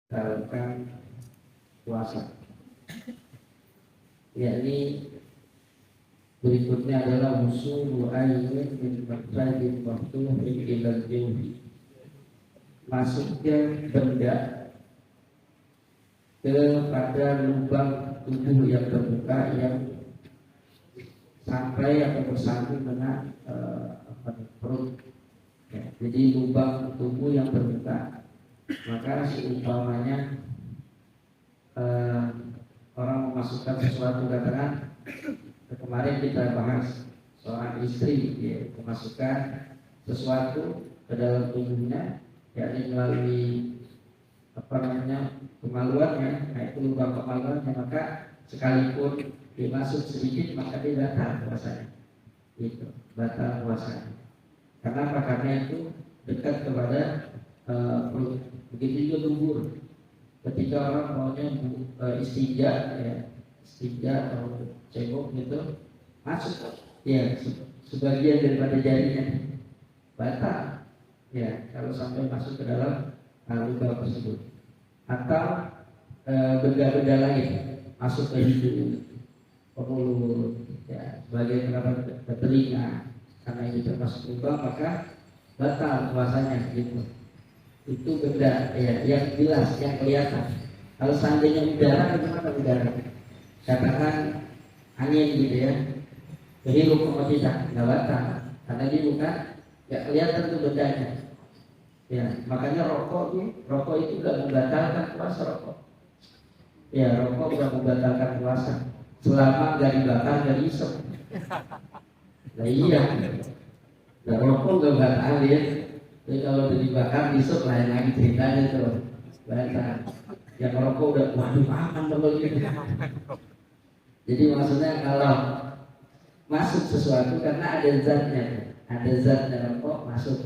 membatalkan puasa. Yakni berikutnya adalah musuh ayat min maqsadin maftuhin ilal jawfi, masuknya benda kepada lubang tubuh yang terbuka yang sampai atau bersambung dengan perut. Ya, jadi lubang tubuh yang terbuka. Maka seumpamanya orang memasukkan sesuatu, katakan kemarin kita bahas seorang istri ya, memasukkan sesuatu ke dalam tubuhnya, yakni melalui kemaluannya, nah itu lubang kemaluannya, maka sekalipun dimasuk sedikit maka dia batal puasanya. Itu batal puasanya. Karena apa? Karena itu dekat kepada perut. Begitu juga dubur. Ketika orang maunya istinja, ya, istinja atau cebok gitu, masuk ya sebagian daripada jarinya, batal. Ya, kalau sampai masuk ke dalam lubang tersebut. Atau benda-benda lain masuk ke hidung, ke mulut, ya, sebagai ke telinga, karena ini termasuk lubang maka batal puasanya gitu. Itu benda ya, yang jelas, yang kelihatan. Kalau seandainya udara, bagaimana udara? Katakan angin gitu ya, kehirup sama tidak, nggak batal, karena dia bukan, nggak kelihatan tuh bendanya. Ya, makanya rokok itu nggak membatalkan puasa rokok. Ya, rokok nggak membatalkan puasa selama nggak dibakar, nggak dihisap. Nah iya, nah, rokok nggak batalin. Jadi kalau udah dibakar, dihisap lain lagi ceritanya tuh. Batal. Yang rokok udah waduh aman kalau gitu. Jadi maksudnya kalau masuk sesuatu karena ada zatnya, ada zatnya rokok masuk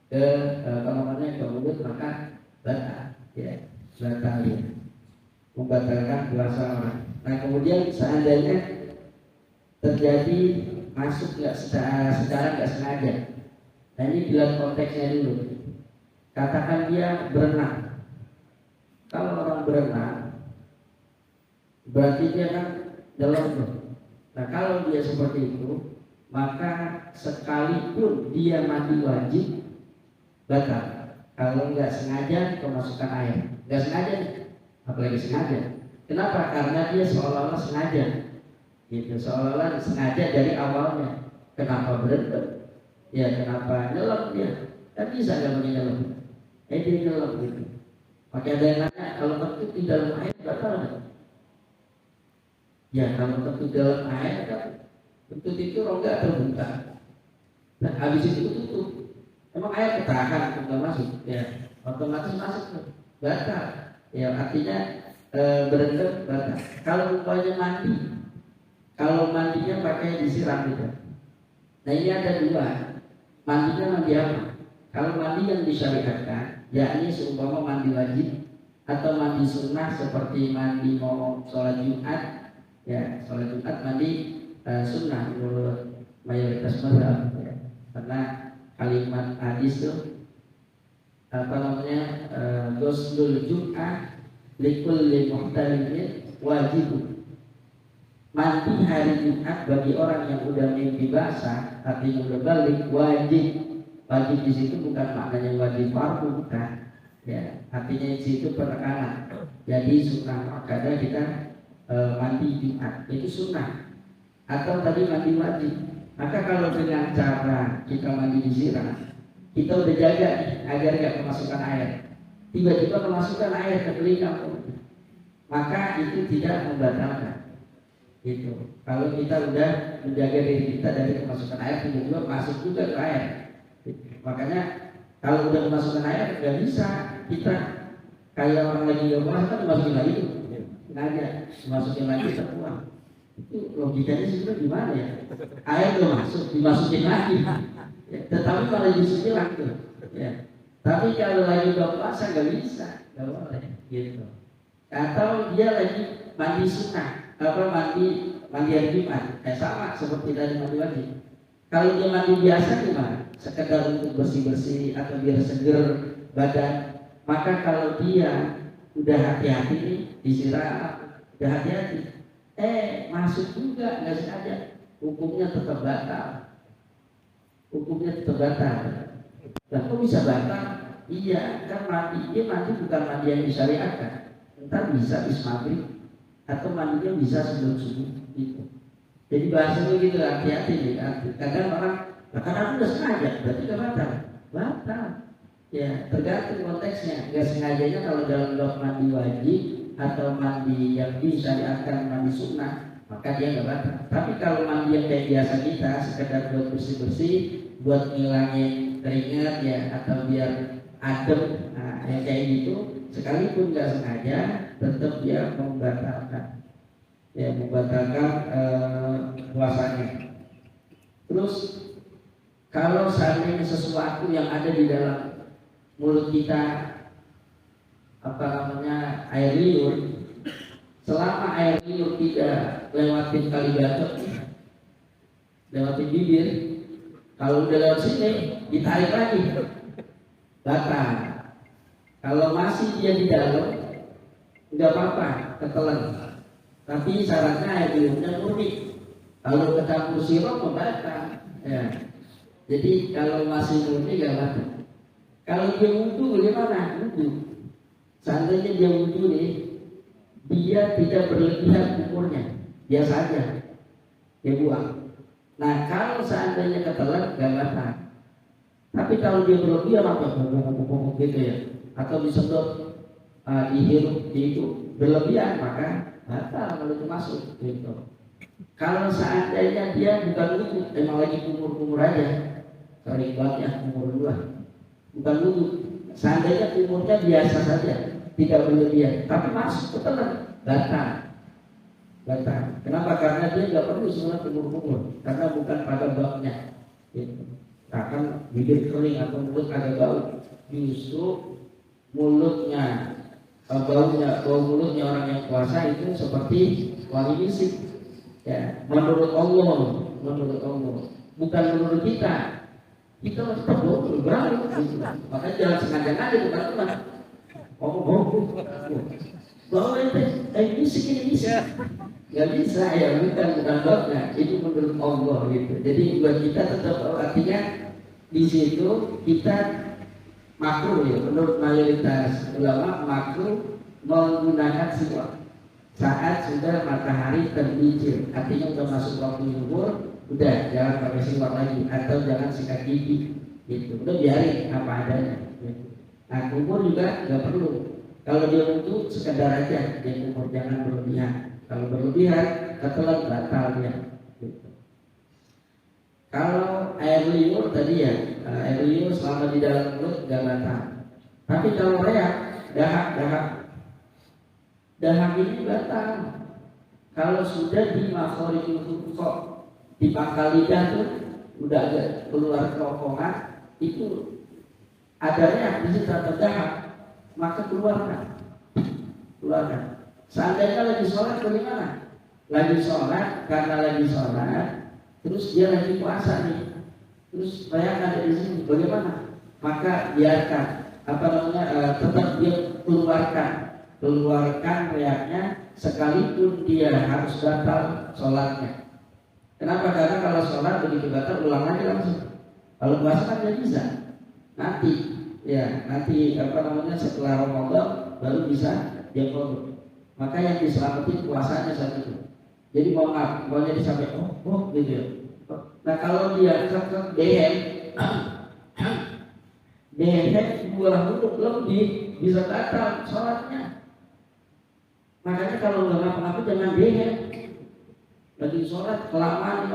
ke ke mulut maka batal, ya, batal ya, membatalkan puasa orang. Nah kemudian seandainya terjadi masuk nggak secara nggak sengaja, nah ini dilihat konteksnya dulu. Katakan dia berenang. Kalau orang berenang berarti dia kan dalam. Nah kalau dia seperti itu, maka sekalipun dia mandi wajib batal. Kalau nggak sengaja kemasukan air, nggak sengaja nih, apalagi sengaja. Kenapa? Karena dia seolah-olah sengaja, gitu, seolah-olah sengaja dari awalnya. Kenapa berhenti? Ya kenapa nyelam dia? Kan bisa nggak pakai nyelam? Dia nyelam gitu. Pakai ada yang nanya, kalau kentut di dalam air batal nggak? Ya kalau kentut dalam air kan kentut itu rongga terbuka. Nah habis itu tutup. Emang air ketahan untuk masuk, ya otomatis masuk tuh, batal. Ya artinya berendam batal. Kalau umpamanya mandi, kalau mandinya pakai disiram gitu. Nah ini ada dua, mandinya mandi apa? Kalau mandi yang disyariatkan, yakni seumpama mandi wajib atau mandi sunnah seperti mandi mau sholat Jumat, ya sholat Jumat mandi sunnah menurut mayoritas mazhab, ya. Karena kalimat hadis itu ghuslul Jum'ah likulli muhtalimin wajib. Mandi hari Jumat bagi orang yang udah mimpi basah, artinya udah balik, wajib. Wajib di situ bukan maknanya wajib fardu, bukan. Ya, artinya di situ penekanan. Jadi sunnah makanya kita mandi Jumat itu sunnah. Atau tadi mandi wajib. Maka kalau dengan cara kita mandi disiram, kita udah jaga nih agar nggak kemasukan air. Tiba-tiba kemasukan air ke telinga, maka itu tidak membatalkan. Gitu. Kalau kita udah menjaga diri kita dari kemasukan air, tiba-tiba masuk juga ke air. Makanya kalau udah kemasukan air nggak bisa kita kayak orang lagi nggak puasa kan dimasukin lagi tuh, nggak ada, dimasukin lagi terbuang. Itu logikanya sebenarnya gimana ya? Air udah masuk, dimasukin lagi, ya, tetapi malah disusul lagi, ya. Tapi kalau lagi nggak puasa nggak bisa, nggak boleh, gitu. Atau dia lagi mandi sunnah, mandi hari Jumat, sama seperti tadi mandi wajib. Kalau dia mandi biasa gimana? Sekedar untuk bersih-bersih atau biar seger badan. Maka kalau dia udah hati-hati nih disiram, udah hati-hati, masuk juga nggak sengaja, hukumnya tetap batal. Hukumnya tetap batal. Lah kok bisa batal? Iya, kan dia mandi bukan mandi yang disyariatkan. Entar bisa habis maghrib atau mandinya bisa sebelum subuh gitu. Jadi bahasanya gitu, hati-hati nih. Kadang orang, kan aku udah sengaja, berarti nggak batal. Batal. Ya, tergantung konteksnya. Nggak sengajanya kalau dalam bab mandi wajib atau mandi yang disyariatkan, mandi sunnah, maka dia nggak batal. Tapi kalau mandi yang kayak biasa kita, sekedar buat bersih-bersih, buat ngilangin keringat ya, atau biar adem, nah yang kayak gitu, sekalipun nggak sengaja, tetap dia membatalkan, ya membatalkan puasanya. Terus kalau seandainya sesuatu yang ada di dalam mulut kita, air liur, selama air liur tidak lewatin kali bacok, lewatin bibir, kalau udah lewat sini ditarik lagi, batal. Kalau masih dia di dalam, nggak apa-apa, ketelan. Tapi syaratnya air liurnya murni. Kalau kecampur sirup membatal. Ya. Jadi kalau masih murni nggak batal. Kalau dia wudhu bagaimana? Wudhu. Seandainya dia wudhu nih, dia tidak berlebihan umurnya, biasa aja, dia buang. Nah kalau seandainya ketelan nggak batal. Tapi kalau dia berlebihan apa gitu ya, atau disedot, dihirup, itu berlebihan, maka batal kalau itu masuk gitu. Kalau seandainya dia bukan wudhu, emang lagi kumur-kumur aja, sering banget ya kumur dua, bukan wudhu, seandainya kumurnya biasa saja, tidak berlebihan, tapi masuk ketelan, batal. Kenapa? Karena dia nggak perlu semua kumur-kumur, karena bukan pada babnya gitu. Akan bibir kering atau mulut agak bau, justru mulutnya, bau mulutnya orang yang puasa itu seperti wangi misik. Ya, menurut Allah, bukan menurut kita. Kita masih bau gitu. Makanya jangan sengaja-sengaja bukan. Bau misik ini misik. Gak bisa ya, bukan babnya. Itu menurut Allah gitu. Jadi buat kita tetap artinya di situ kita makruh ya, menurut mayoritas ulama makruh menggunakan siwak saat sudah matahari tergelincir, artinya udah masuk waktu zuhur, udah jangan pakai siwak lagi atau jangan sikat gigi gitu, udah biarin apa adanya gitu. Nah kumur juga nggak perlu, kalau dia wudhu sekedar aja dia kumur, jangan berlebihan. Kalau berlebihan ketelan batal dia gitu. Kalau air liur tadi ya, air liur selama di dalam mulut nggak batal. Tapi kalau reak, dahak ini batal. Kalau sudah di makhorijul huruf, di pangkal lidah tuh udah agak keluar kerongkongan, itu ada reak di situ atau dahak, maka keluarkan. Seandainya lagi sholat bagaimana? Lagi sholat, karena lagi sholat, terus dia lagi puasa nih, terus reak ada di sini, bagaimana? Maka biarkan, tetap dia keluarkan reaknya, sekalipun dia harus batal sholatnya. Kenapa? Karena kalau sholat begitu batal, ulang lagi langsung. Kalau puasa kan dia bisa. Nanti setelah Ramadan baru bisa dia kodok. Maka yang diselamatin puasanya saat itu. Jadi mohon maaf, mau jadi sampai gitu ya. Nah kalau dia ke dehem buah huruf lebih bisa batal sholatnya. Makanya kalau nggak ngapa-ngapa jangan dehem. Lagi sholat kelamaan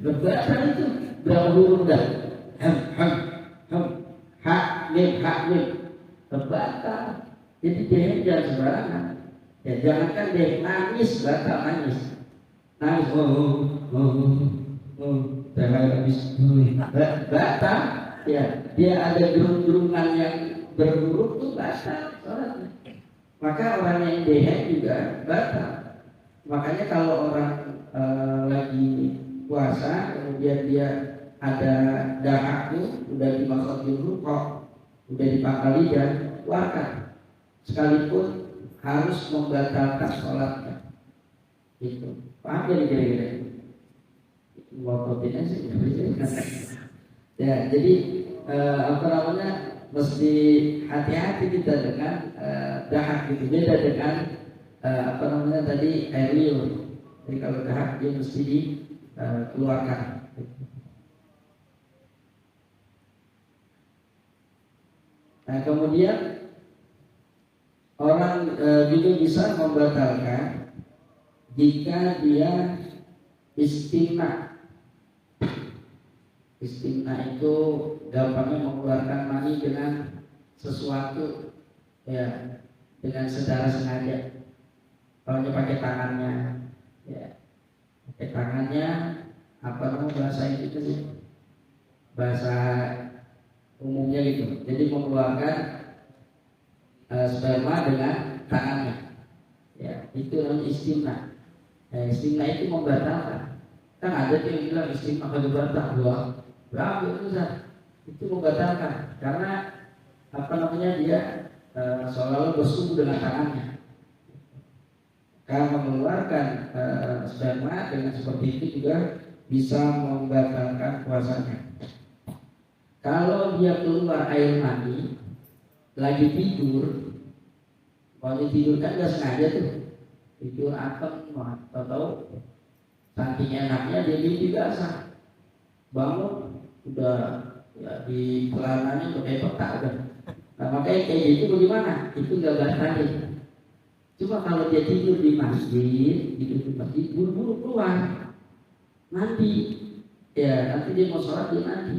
berbatal itu berapa huruf dah? Mim berbatal. Jadi dehem jangan sembarangan. Ya jangankan dehem nangis, batal nangis, batal. Ya dia ada gerung-gerungan yang berhuruf tuh batal sholatnya. Maka orang yang dehem juga batal. Makanya kalau orang lagi puasa kemudian dia ada dahak tuh udah di makhorijul huruf, udah di pangkal lidah, keluarkan, sekalipun harus membatalkan sholatnya. Itu paham ya kira-kira? Ngototinnya sih ya, jadi mesti hati-hati kita dengan dahak gitu. Beda dengan tadi air liur. Jadi kalau dahak dia mesti dikeluarkan. Nah kemudian orang juga bisa membatalkan jika dia istimna. Istimna itu gampangnya mengeluarkan mani dengan sesuatu, ya, dengan secara sengaja. Kalau dia pakai tangannya, ya, pakai tangannya, bahasa itu sih, bahasa umumnya gitu. Jadi mengeluarkan sperma dengan tangannya, ya, itu namanya istimna. Istimna itu membatalkan. Kan ada yang bilang istimna kalau batal, berapa itu membatalkan karena dia seolah-olah bersuhu dengan tangannya. Kalau mengeluarkan sperma dengan seperti itu juga bisa membatalkan puasanya. Kalau dia keluar air mani lagi tidur, kalau tidur kan nggak sengaja tuh, tidur atau tahu saking enaknya dia mimpi basah, bangun udah ya di celananya udah kayak peta udah. Nah makanya kayak gitu bagaimana? Itu nggak batalin. Cuma kalau dia tidur di masjid, buru-buru keluar mandi, ya nanti dia mau sholat dia mandi.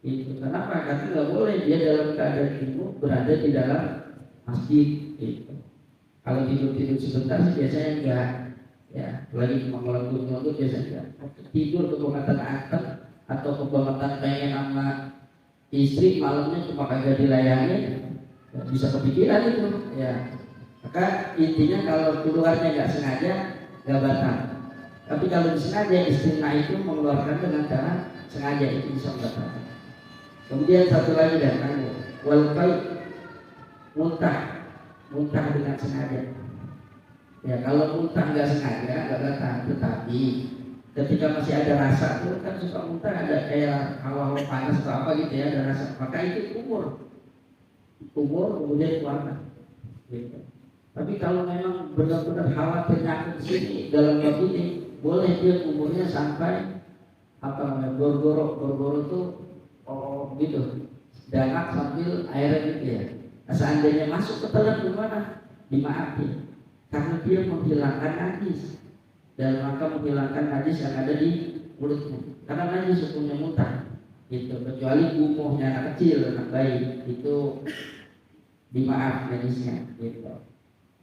Itu kenapa? Karena nggak boleh dia dalam keadaan junub berada di dalam masjid. Itu kalau tidur sebentar sih biasanya enggak, ya lagi mengelentur biasanya tidur kebangetan antem atau kebangetan pengen sama istri, malamnya cuma kagak dilayani, bisa kepikiran itu, ya. Maka intinya kalau keluarnya nggak sengaja nggak batal, tapi kalau disengaja istimna itu mengeluarkan dengan cara sengaja, itu bisa membatalkan. Kemudian satu lagi dan walqai muntah dengan sengaja. Ya kalau muntah nggak sengaja nggak batal, tetapi ketika masih ada rasa tuh kan suka muntah, ada kayak hawa-hawa panas atau apa gitu ya, ada rasa, maka itu kumur kemudian keluarkan. Gitu. Tapi kalau memang benar-benar khawatir nyakit di sini dalam bab ini, boleh dia umurnya sampai gorgoro itu gitu, dangak sambil airnya gitu ya. Nah, seandainya masuk ke telan gimana? Dimaafin, karena dia menghilangkan najis dan maka menghilangkan najis yang ada di mulutnya. Karena najis hukumnya muntah, gitu. Kecuali gumuhnya anak kecil, anak bayi, itu dimaaf najisnya, gitu.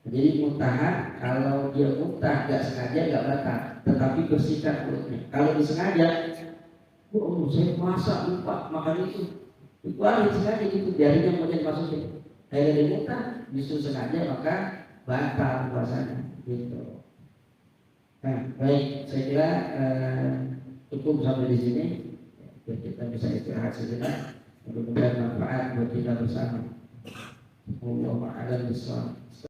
Jadi muntahan, kalau dia muntah nggak sengaja nggak batal, tetapi bersihkan mulutnya. Kalau disengaja, saya masak lupa makan itu dikeluarin sengaja gitu, jarinya kemudian masukin, akhirnya dia muntah, justru sengaja, maka batal puasanya, gitu. Nah, baik, saya kira cukup sampai di sini. Ya, kita bisa istirahat sejenak. Mudah-mudahan manfaat buat kita bersama. Wallahu a'lam bishawab.